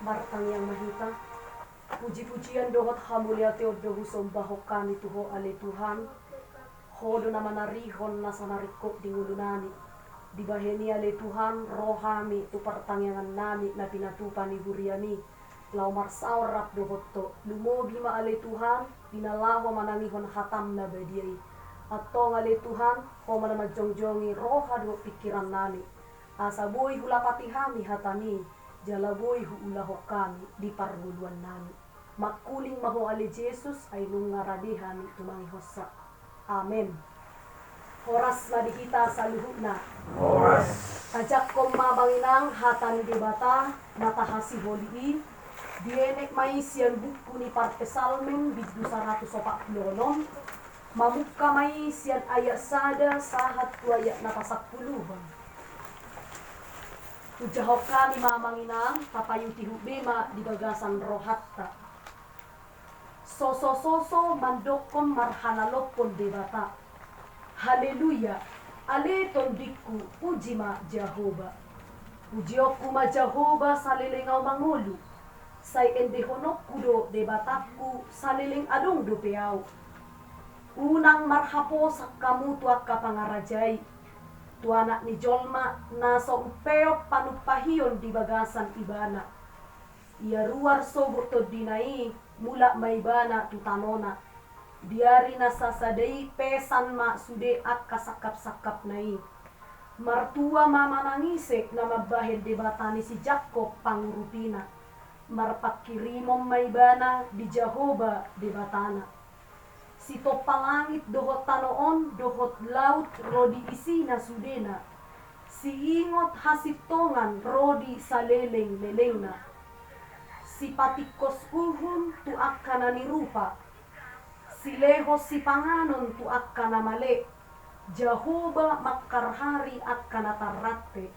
Martang yang mahita. Puji-pujian dohot hamulia teodohu sombahok kami tuho ale Tuhan. Hodo nama narihon nasa nariko dingulunani. Dibaheni ale Tuhan rohami tu pertangyangan nami na pinatupani huriani. Lau marsaurap dohotto lumogi ma ale Tuhan dinalaho manangihon hatam na badiai. Atong ale Tuhan ho manamajongjongi roha do pikiran nami. Asaboi hulapati hami hatani. Jalaboi huulahok kami di parguluan nami. Makuling maho ale Jesus ay nungaradihan tumangi hossa. Amen. Horas na dihita sa luhut na. Horas. Ajak kong mabanginang hatan di bata natahasi holi. Dienek may siyan buku ni parte salmen biddu 140. Mamuka may siyan ayat sada sahat ayat napasakpuluhan. Ujahok kami mamanginang papayuti hubema di bagasan rohatta. Soso mandokon marhanalopon debata. Haleluya. Ale tondiku puji ma Jehovah. Pujiokku ma Jehovah salilingaw mangulu. Say endehonokku do debataku saliling adong do peaw. Unang marhapo sakkamu tuak kapangarajay. Tuanak ni Jolma nasa upeok panupahiyon di bagasan ibana. Ia ruar sobot to dinai mula maibana tutanona. Diari nasasadai pesan ma sude akka sakap-sakap nai. Martua mama nangisek na mabahid debatani si Jacob pangurupina. Marpakirimom maibana di Jehovah debatana. Si topalangit dohot tanoon, dohot laut, rodi isina sudena. Si ingot hasitongan, rodi saleleng-lelengna. Si patikos uhun, tu akkana nirupa. Si lehos si panganon, tu akkana male. Jehovah makkarhari akkana tarratte.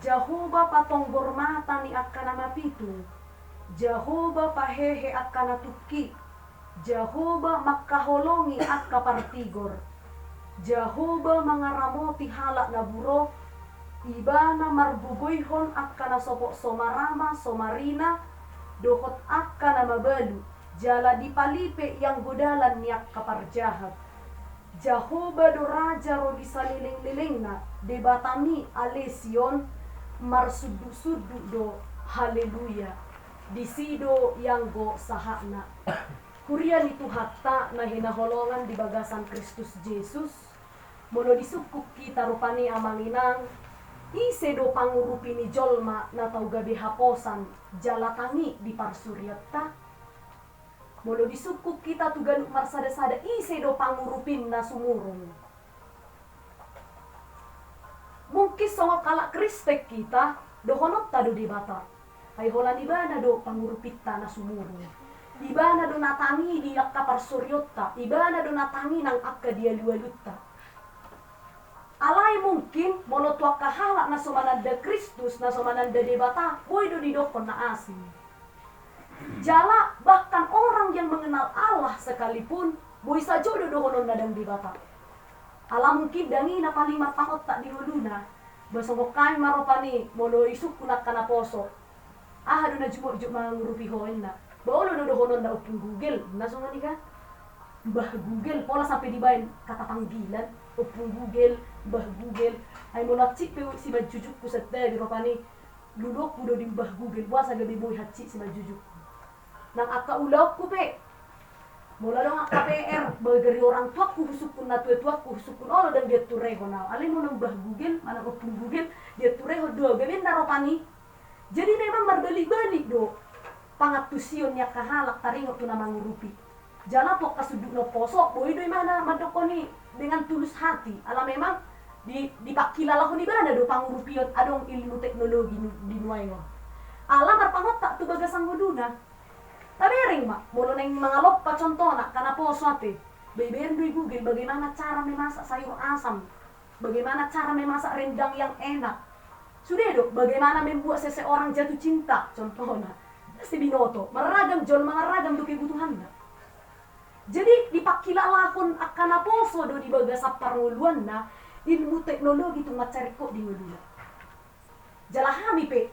Jehovah patonggor mata ni akkana mapitu. Jehovah pahehe akkana tukki. Jehovah makkaholongi akka partigor. Jehovah mangaramoti halak na buro. Ibana marbugoyhon akka na sopok somarama somarina. Dohot akka na mabalu. Jala dipalipe yang godalan ni akka parjahat. Jehovah do raja ro disaliling-lilingna. Debatani alesion marsudu-sudu do haleluya. Disido yang go sahakna. Kurian itu hatta na hinaholongan di bagasan Kristus Jesus. Mono disukuk kita rupani amanginang. Ise do pangurupi ni Jolma na tau gabi haposan jalatangi di parsuryatta. Mono disukuk kita tu ganuk marsada-sada ise do pangurupin na sumurung. Mungkin songo kalak kristek kita dohonot tado di bata. Hai holan ibana do pangurupita na sumurung. Ibana do natangi di akka parsuryotta, ibana do natangi nang akka dia lualutta. Alay mungkin mono tuak kahalak na sumananda Kristus na sumananda debata, boy do didokon na asin. Jala bahkan orang yang mengenal Allah sekalipun, boy sajo do dohonon nadang debata. Allah mungkin dangi na palimar pangot tak dihuluna, basongokay maropani mono isuk kunak kana poso. Do na jumuk-juk mangurupi hoen na. Bolo do honon da upung Google, nasong ani ka? Bah Google, pola sampai dibayin kata panggilan, upung Google, bah Google. Ay mo nacik pe si majujuk ku sedda di ropani duduk kudo di bah Google, buasa gabi boy hacik si majujuk. Nang akka ulaw ku pe. Mula dong akka PR, bagari orang tua ku husukun na tua ku husukun olo dan dia tureho na. Alin mo nang bah Google, mana upung Google, dia tureho do gabi na ropani. Jadi memang marbalik-balik do. Pangatusion niya kahalak taringot tu na mangurupi. Jala po kasuduk no posok, boy doy mana madokoni dengan tulus hati. Ala memang dipakilala ko ni bana do pangurupiot adong ilmu teknologi di nuayo. Ala marpangot tak tu bagasang goduna. Tabering mak, molo neng mga loppa contohna kana poso ate. Beberin doy Google bagaimana cara memasak sayur asam. Bagaimana cara memasak rendang yang enak. Sudah do, bagaimana membuat seseorang jatuh cinta contohna. Si binoto, maragam jol maragam do kebutuhanna. Jadi dipakilalakon akana poso do di bagasa parnguluan na ilmu teknologi tu macariko di nguduna. Jalahami pe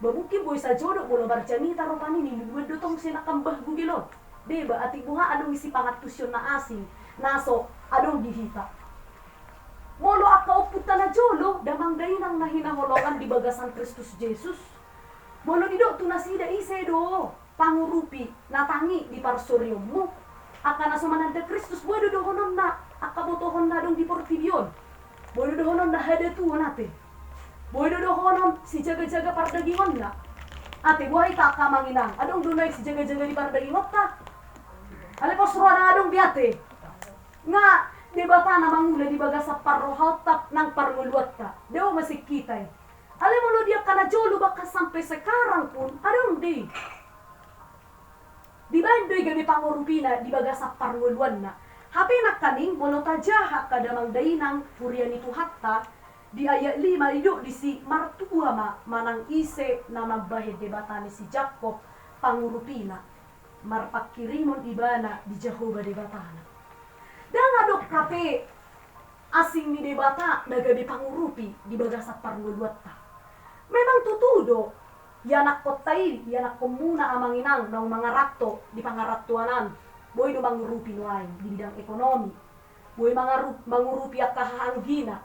Babukin boy sa jodoh bolo barjanita ropani ni luwed dotong sinakambah gugilon. Diba ati buha adong isi pangatusyon na asing naso adong gihita. Molo akauputan na jolo damang dainang nahinaholokan di bagasan Kristus Jesus. Molo dido tunasida ise do pangurupi natangi di parsurium mo. Aka na sumananda Kristus boy dohonon na akabotohon na dong di portibion. Boy dohonon na hada tuon ate. Boy dohonon si jaga-jaga pardagingon na. Ate buhay ta kamanginang. Adong dunay si jaga-jaga di pardagingot ta. Alepos roa na adong biate. Nga debata na mangula di baga sa parrohatap ng parnguluat ta. Deo masikitay. Alam mo lo dia kana jolo baka sampai sekarang pun adong di. Di ba indoy gabi pangurupina di baga sa parnguluan na. Hapi na kaning molo tajaha kadamang dainang purian itu hatta di ayat 5 iduk di si martua manang ise na magbahid debata ni si Jacob pangurupina. Marpakirimon ibana di Jehovah debatana. Dan adok kape asing ni debata nagabi pangurupi di bagasat parnguluat ta. Memang tutudo yanak kotay yanak komuna amanginang ng mga rakto di pangaratuanan. Boy no mangurupi nuay di bidang ekonomi. Boy mangurupi at kahanggina.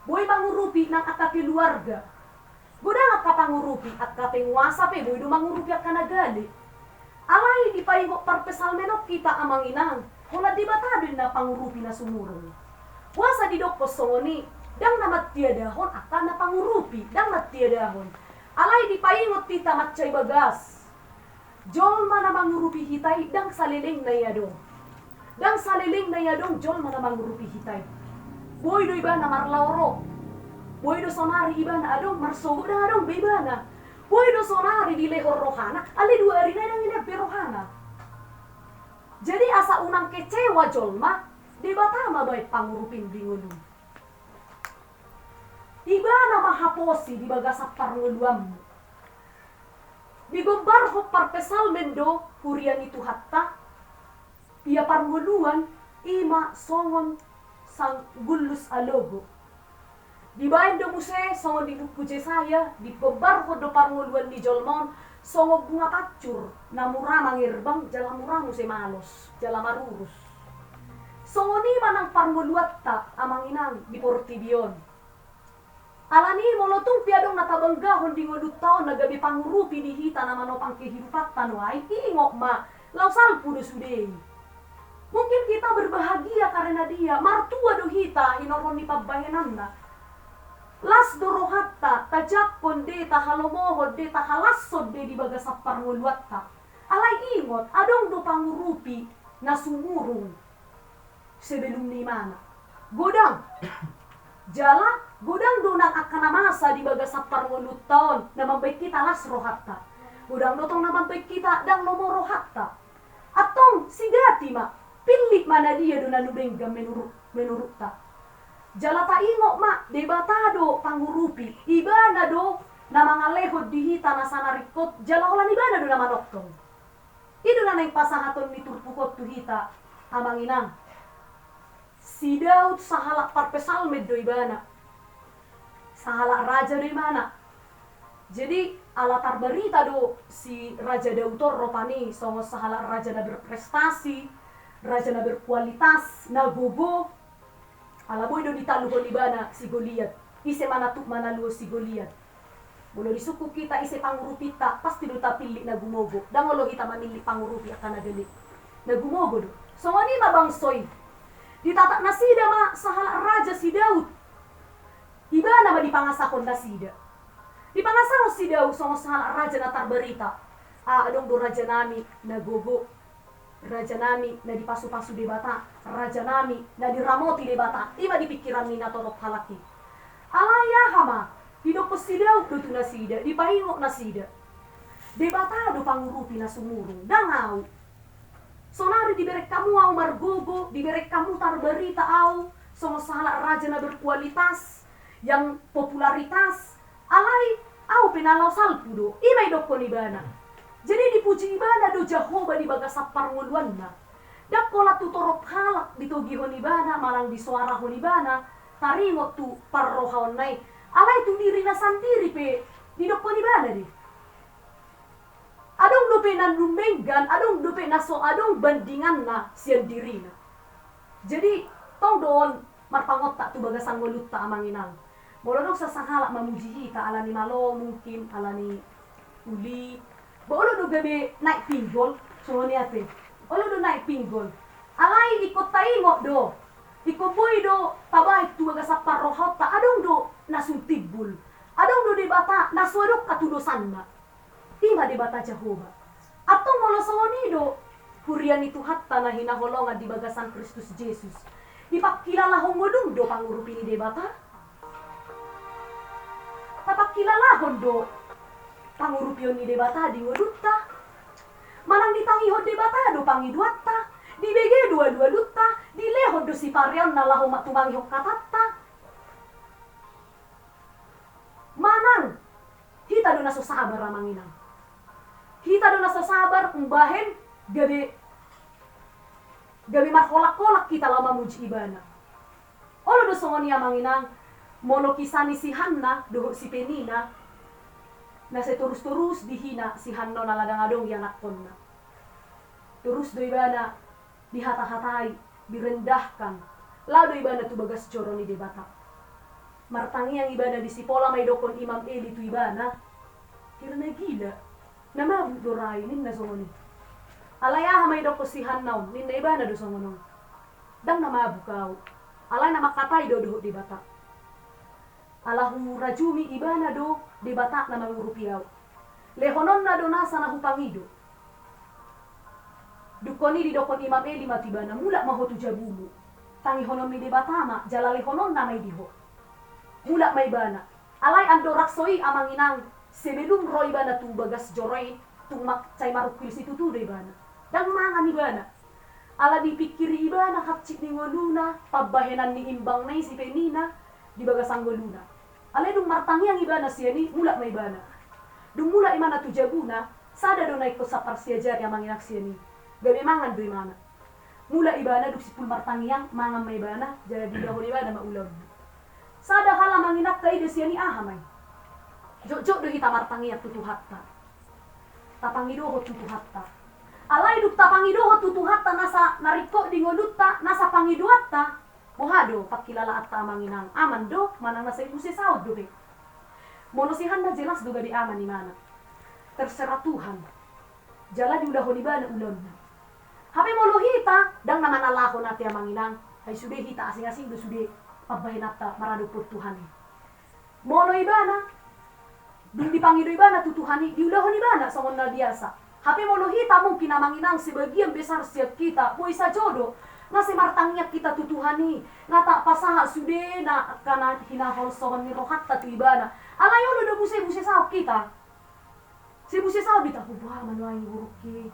Boy mangurupi ng akapi luarga. Budang at kapangurupi at kapengwasa pe boy no mangurupi at kanagali. Alay di paingo parpesal menok kita amanginang. Kula di batadin na pangurupi na sumurong. Wasa di dok posongoni, dang namat tiadahon akan na pangurupi, dang mat tiadahon. Alay di paingot tita matchay bagas. Jolma na mangurupi hitay, dang saliling na yadong. Dang saliling na yadong, jolma na mangurupi hitay. Boy do iba na marlauro. Boy do sonari iba na adong, marsogo na adong, iba na. Boy do sonari di lehor rohana, ali dua ari na nang inabi rohana. Jadi asa unang kecewa jolma, di batama baik pangurupin bingulun. Iba na mahaposi di bagasak parnguluam. Digombar ho parpesal mendo hurian itu hatta. Ia parnguluan ima songon sang gulus alogo. Di bain do muse songon di buku saya di gombar ho do parnguluan di jolmon. Songo bunga pacur, namura mangirbang, jala muramu se malos, jala marurus. Songo ni manang parnguluat ta, amanginang di portibion. Alani molotung piadong natabanggahon di ngodut taon nagabi pangurupi di hita na manopang kehidupan tanway, iingok ma, lausal pudo sudei. Mungkin kita berbahagia karena dia, martua do hita, inoron ni pagbayanan na. Las dorohatta, tajakpon de tahalomohod de tahalasod de di bagasap parnguluatta. Alay ingot, adong do pangurupi na sumurong sebelum ni mana. Godang, jala, godang do nang akanamasa di bagasap parnguluttaon na mambay kita las rohatta. Godang do tong na mambay kita dang nomorohatta. Atong sigati ma, pilik mana dia do nanubengga menurut ta. Jalata ingok ma, debatado pangurupi, ibana do na mga lehod dihita na sanarikot, jalaholan ibana do na manoktong. Ido na nang pasahaton ni turpukot tuhita, amanginang. Si Daud sahalak parpesalmed do ibana. Sahalak raja do ibana. Jadi alatar berita do si Raja Daud ropani, songo sahalak raja na berprestasi, raja na berkualitas, na bobo. Alaboy do ditaluhon ibana si Goliat. Ise manatuk manaluho si Goliat. Bulo disuku kita ise pangurupi ta, pasti do tapili na gumogo. Dangolo kita mamili pangurupi akan nagali. Na gumogo do. So ani mabangsoy. Ditatak na sida ma sahala raja si Daud. Ibana ma dipangasakon na sida. Dipangasakon si Daud so sahala raja na tarberita. Adong do raja nami na gogo. Raja nami na dipasu-pasu di bata, raja nami na diramoti di bata, iba dipikiran ni natorok halaki. Alaya hama, didopos sida do tu nasida, dipahingok nasida. Di bata do pangurupi na sumurong, dangaw. Sonari diberek kamu au margogo, diberek kamu tarberita au, so sahala raja na berkualitas, yang popularitas, alay au pinalaw salpudo, iba idokon ibana. Jadi dipuji ibana do Jehovah di bagasap parnguluan na. Dakola tutorok halak ditugihon ibana, malang disuarahon ibana, taringot tu parrohaon nai. Alay tu diri na sandiri pe, hidup ko ni bana di. Adong dope na lumenggan, adong dope na so adong bandingan na siyan diri na. Jadi tong doon marpangot tak tu bagasang mulut ta amang inang. Bolodong sa sanghala mamuji ta ala ni malo mungkin ala ni uli. Bolo do gabi naik pinggol, so ni ate. Bolo do naik pinggol. Alay ikot taingo do. Ikoboy do tabay tu bagasa parohot ta adong do nasuntibul. Adong do di bata naswadok katudosan na. Tima di bata Jehova. Atong molosoni do hurian itu hatta na hinaholongan di bagasan Kristus Yesus. Ipakilala hongolung do pangurupin di bata. Tapakilala hondo pangurupion ni debata di ngodutta. Manang ditangi hod debata do pangiduatta. Di bege dua-dua dutta. Di lehod do si parian na laho matumangi hok katatta. Manang hita do naso sabar amanginang. Hita do naso sabar umbahen gabi markolak-kolak kita lama muji ibana. Olo do songoni amanginang mono kisani si Hanna do si Penina na se terus-terus dihina si Hanno na ladang-adong yanakon na. Terus do ibana dihata-hatai, direndahkan. Lado ibana tu bagas joro ni debata. Martangi yang ibana di sipola may dokon Imam Eli tu ibana. Kirana gila. Nama dorai nin na songoni. Alaya may dokon si Hanno nin na ibana do songonong. Dang nama bukau. Alay na makatay do debata. Alahu rajumi ibana do di batak na mangurupiaw. Lehonon na do nasa na hupangido. Dukoni di dokon Imam Eli matibana mula mahotu jabumu. Tangi honon mi di batama jala lehonon na may diho. Mula may bana. Alay ando raksoi amang inang sebelum roy bana tu bagas joroy tumak cay marukil situ tu do ibana. Dang mangan ibana. Ala dipikiri ibana kapcik ni ngoluna pabahenan ni imbang na si Penina di bagasang ngoluna. Alay dung martangi yang ibana siya ni mula may bana. Dung mula imana tu jabuna sada do naik ko sa parsiajar yang manginak siya ni. Gabi mangan do imana. Mula ibana duk sipul martangi yang mangan may bana jadi dahon ibana maulam. Sada hala manginak kay do siya ni ahamay. Jok-jok do hita martangi yang tutuhatta. Tapangido ho tutuhatta. Alay duk tapangido ho tutuhatta nasa nariko di ngodutta nasa pangiduatta. Mohado pakilala atta manginang aman do manang nasa ibu si saud do be. Monosihan na jelas do gadi aman ni mana. Terserah Tuhan. Jala di udah honibana ulam na. Hape molo hita dang naman alaho nati manginang. Hay sude hita asing-asing do sude pabahin atta marado po Tuhan. Molo ibana dung dipangido ibana tutuhani di udah honibana songon na biasa. Hape molo hita mungkin manginang sebagian besar siap kita po isa jodoh. Nasi martangnya kita tutuhani ngata pasaha sude na kana hinahol sohon ni rohat tatu ibana alayo do buse sao kita si buse sao ditapu buah manuai buruki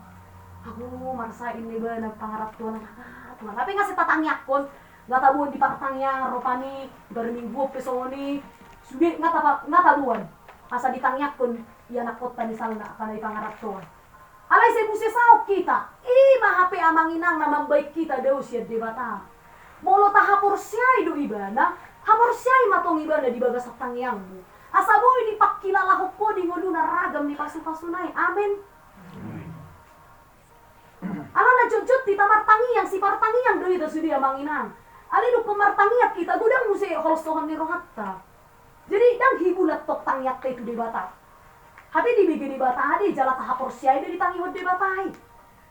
aku marsain ni bana pangarap tuan Tuhan tapi ngasih tatangyakon ngata buon di patangnya ropani berminggu pesoni sude ngata buon asa ditangyakon ya nakot tani salna kana ipangarap tuan. Alay sa buse sao kita. Mahape amang inang na mambaik kita daw siya debata. Molo ta hapor siya'y do ibana. Hapor siya'y matong ibana di bagas tangyang mo. Asa boy di pakilala ko di ngulu na ragam ni pasu-pasunay. Amen. Ala na jod-jod di tamar tangyang si par tangyang do ito sudi amang inang. Ali do kumar tangyak kita gudang mo siya holstohan ni rohatta. Jadi dang hibulat tok tangyak ka ito debata. Hati dibigi di bata adi jala tahapor siya ito ditangi hod di batai.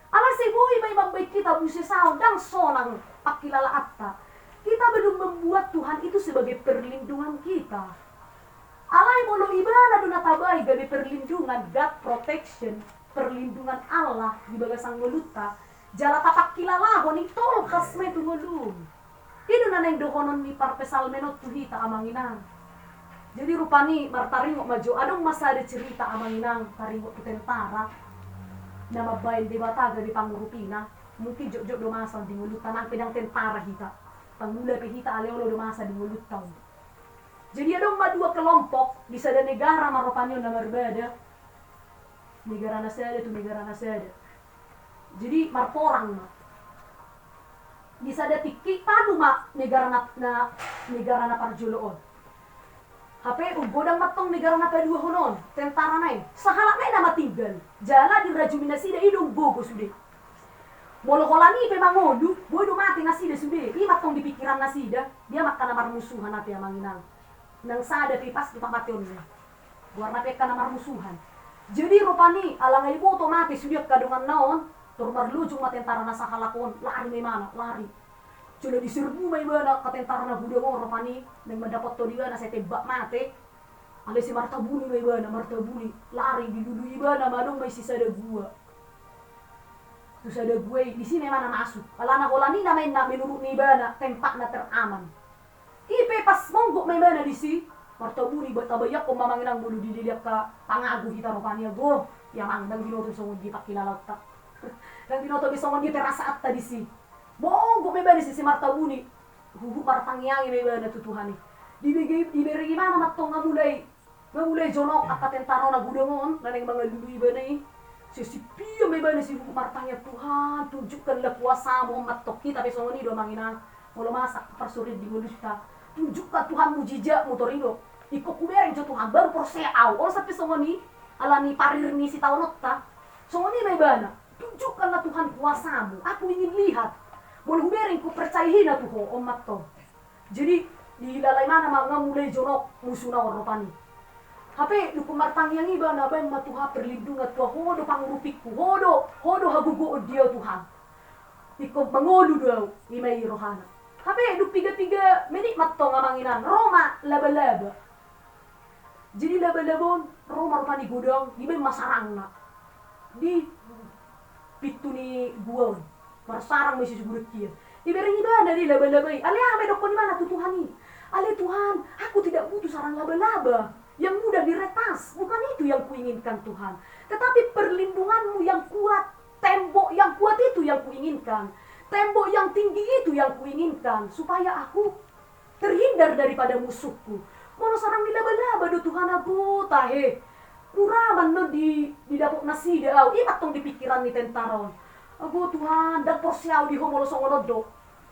Ala si boy may mambay kita busi sao dang sonang pakilala atta. Kita belum membuat Tuhan itu sebagai perlindungan kita. Alay molo ibana do natabay gabi perlindungan God protection, perlindungan Allah di bagasang ngoluta. Jala tapakilala ho ni tol kasme tu ngolum. Ino na nang dohonon ni parpesal menot tuhita amanginang. Jadi rupani martaringo maju adong masa ada cerita amanginang taringo tu tentara na mabayin di bataga di pangurupina mungkin jok-jok do masa di mulut tanang pedang tentara hita pangula pe hita aleolo do masa di mulut taon. Jadi adong dua kelompok di sada negara maropanyo na berbeda. Negara na sada tu negara na sada. Jadi marporang ma. Di sada tiki tanu ma negara na parjoloon. HP godang matong negara na dua honon, tentara nai. Sahalak nai nama tinggal. Jala di rajumin nasida idung bogo sude. Molo holani pe mangodu, bodo mati nasida sude. I matong di pikiran nasida, dia makan namar musuhan api amanginang. Nang sada pi pas di tempat tionnya. Warna pe kana namar musuhan. Jadi rupani alangai ibu otomatis sudah kadungan naon, turmar lujung ma tentara na sahalakon, lari mai mana, lari. Sudah diserbu may bana ka tentara na budang oro pani nang mendapat to dia na sa tebak mate. Ale si martabuli may bana, martabuli lari dilului bana madong may sisa da gua. Terus ada gue di sini mana masuk. Alana holani na may na menurut ni bana tempat na teraman. Ipe pas monggok may bana di si martabuli batabayak ko mamanginang bulu dilihat ka pangagu kita ropania go. Ya mang dang binoto songon di pakilalat ta. Dang binoto bisongon di terasa atta di si. Monggo meba di sisi martabuni. Huhu martangiangi meba na tutuhani. Diberi gimana matong ngamulai jonok akka tentara na gudangon na nang mga lului ba na sisipia meba na si huhu martangya Tuhan tunjukkanlah kuasamu matok kita besong ni do mangina molo masak persurit di mulusta tunjukkan Tuhan mujizatmu torido iko kubereng jo Tuhan baru porseau or sampai songoni alani parirni si taonotta songoni meba na tunjukkanlah Tuhan kuasamu aku ingin lihat. Boleh huberin ku percayahin na tuho omat to. Jadi di lalai mana mga mulai jonok musuh na oropani. Hape lupa martang yang iba na ba matuha perlindungan tuha hodo pangurupikku hodo hagugo dia Tuhan. Iko mangolu daw imay rohana. Hape du piga menit matto ngamanginan Roma laba-laba. Jadi laba-labon Roma rupani gudang imay masarang na. Di pitu ni guawon. Marsarang may sisigurit kia. Iberi iba dari laba-labai. Ale ame dokon mana tutuhani. Ale Tuhan, aku tidak butuh sarang laba-laba yang mudah diretas. Bukan itu yang kuinginkan Tuhan. Tetapi perlindunganmu yang kuat, tembok yang kuat itu yang kuinginkan. Tembok yang tinggi itu yang kuinginkan supaya aku terhindar daripada musuhku. Mono sarang di laba-laba do Tuhan aku tahe. Muraman no di dapok nasi daw. Imat tong di pikiran ni tentaron. Ago Tuhan, dan porsiaw di homolo songonodo.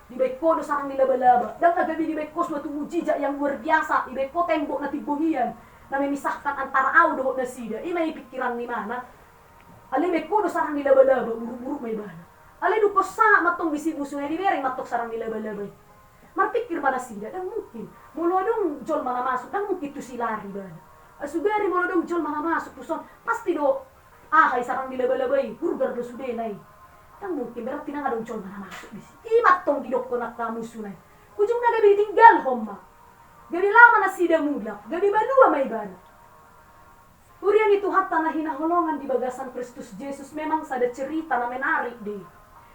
Di beko do sarang di laba-laba. Dan nagabi di beko suatu mujizat yang luar biasa. Di beko tembok na tibuhian na memisahkan antara au do na sida. May pikiran ni mana. Ali beko do sarang di laba-laba, buruk-buruk may bana. Ali do kosa matong bisi musuh di bereng matok sarang di laba-laba. Marpikir mana sida dan mungkin molo dong jol mana masuk dan mungkin tu silari bana. Asubari molo dong jol mana masuk puson pasti do ahai sarang di laba-laba hurgar do sudenai. Yang mungkin berarti nang adong col mana masuk di sini. Imat tong di dokter nak kamu sunai. Kujung na gabi tinggal homma. Gabi lama na sida mulak. Gabi balua may bana. Urian itu hatta na hinaholongan di bagasan Kristus Yesus memang sada cerita na menarik deh.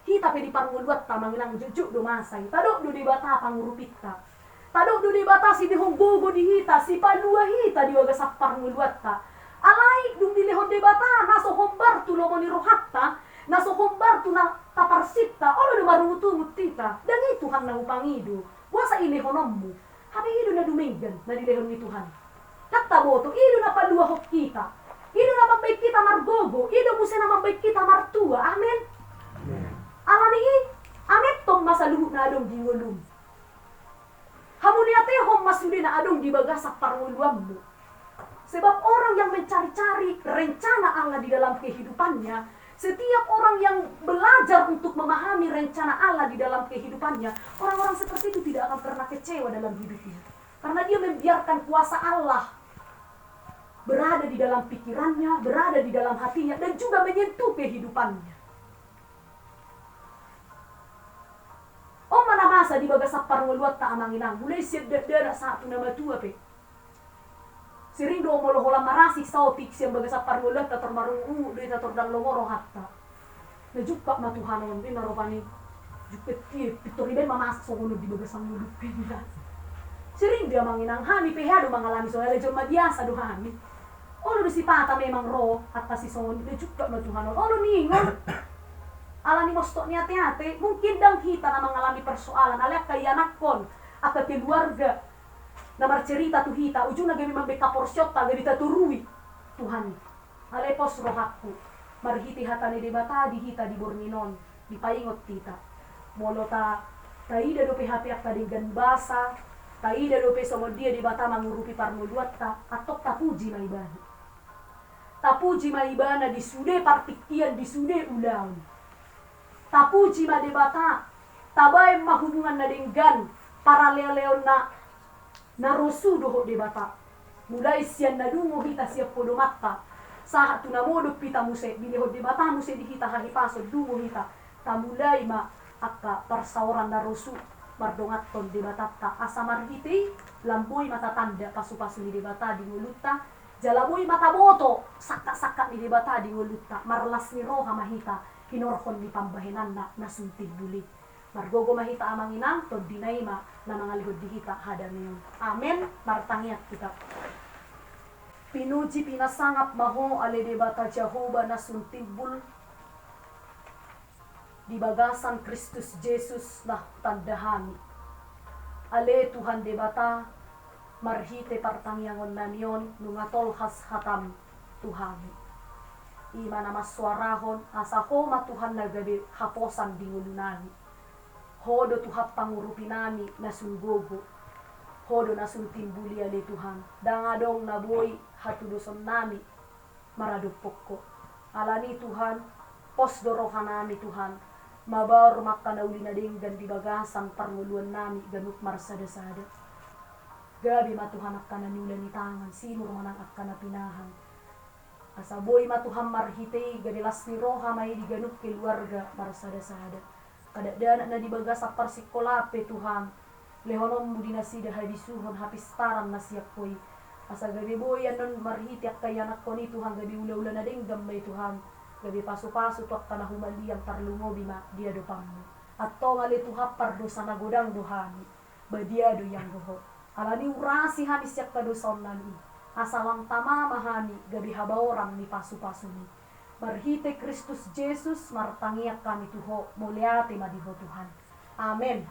Hita pe di panguluat ta manginang jujuk do masay. Tadok do di bata pangurupita. Tadok do di bata si dihong bogo di hita si palua hita di bagasan panguluat ta. Alai dung di lehon di bata naso hombar tu lomo ni rohatta. Naso hombar tu na taparsita, olo do marumutumut tita, dan itu Tuhan na upangido. Wasa ilehonmu, habi ido na duminggan na dilehon ni Tuhan. Nagtaboto, ido na palua hok kita. Ido na mabay kita margogo, ido musa na mabay kita martua. Amen. Alani amen tong masaluhut na adong dingolum. Hamuniate hom masudi na adong di bagasak parnguluammu. Sebab orang yang mencari-cari rencana Allah di dalam kehidupannya, setiap orang yang belajar untuk memahami rencana Allah di dalam kehidupannya, orang-orang seperti itu tidak akan pernah kecewa dalam hidupnya. Karena dia membiarkan kuasa Allah berada di dalam pikirannya, berada di dalam hatinya, dan juga menyentuh kehidupannya. Oh mana masa di bagasap parnguluat ta amanginang, mulai siap dada satu nama tua pe. Siring do molo hola marasik sautik siang bagasap parnguluat ta termarungu do ta tordang lomoro hatta. Na jukka matuhanon din naropani. Jukka ti pitori ben mamasak songono di bagasang muluk pinda. Siring dia manginang hani pe hado mangalami so ala jom biasa do hani. Olo do sipata memang ro hatta si songon do jukka matuhanon. Olo ningon. Ala ni mostok ni ate-ate mungkin dang kita na mengalami persoalan ala kay anakon aka keluarga na marcerita tu hita ujung na gami mambeka porsyot ta gami taturui Tuhan alepos rohakku marhiti hatani de bata di hita di borninon di paingot tita molo ta taida do PHP ak tadi gan basa Taida dope somo dia di bata mangurupi parmoluat ta atok tapuji maibana. Tapuji maibana di sude partikian di sude ulang. Tapuji ma di bata tabai mahubungan na denggan para leon na rosu doho di bata. Mulai sian na dungo hita siap podo mata. Saat tunamodo pita muse bini ho di bata muse di hita hahipaso dungo hita. Tamulai ma akka persauran na rosu mardongaton di batata asa marhiti lampui mata tanda pasu-pasu di bata di ngulutta jalamui mata boto sakka-sakka di bata di ngulutta marlas ni roha mahita hinorhon di pambahenan na suntig buli margogo mahita amanginang to dinaima na mga lihod di hita hada ngayon. Amen. Martangiat kita. Pinuji pinasangap maho ale di bata Jehovah na suntigbul di bagasan Kristus Jesus na tandahani. Ale Tuhan debata marhite partangyangon nanion nungatol has hatam Tuhan. Ima na maswarahon asa ho matuhan na gabi haposan dingulunani. Hodo tuhap pangurupinani na sunggogo. Hodo na suntimbuli ale Tuhan. Dangadong naboy hatudoson nami maradupokko. Alani Tuhan pos dorohan nami Tuhan. Mabar makanauli na ding dan dibagasan parnguluan nami ganut marsada-sada. Gabi matuhan akka nanulan ni tangan sino manang akka na pinahan. Asaboy matuhan marhitay ganilas ni roha may di ganut keluarga marsada-sada. Kadadana na dibagasa parsikolape Tuhan. Lehonom mo dinasida habisuhon hapistaran na siyak koy. Asa gabi boy anon marhiti akka yanak ko ni Tuhan gabi ula-ula na ding gamay Tuhan. Gabi paso-paso to akka nahumali ang tarlungobi ma diado pammo. At to ngali tuhap pardo sa nagodang duhani. Badiado yang doho. Alani urasi hanis yak kadoson nani. Asalang tama mahani gabi habaoram ni paso-paso ni. Marhite Kristus Jesus martangiak kami tuho muliate madiho Tuhan. Amen.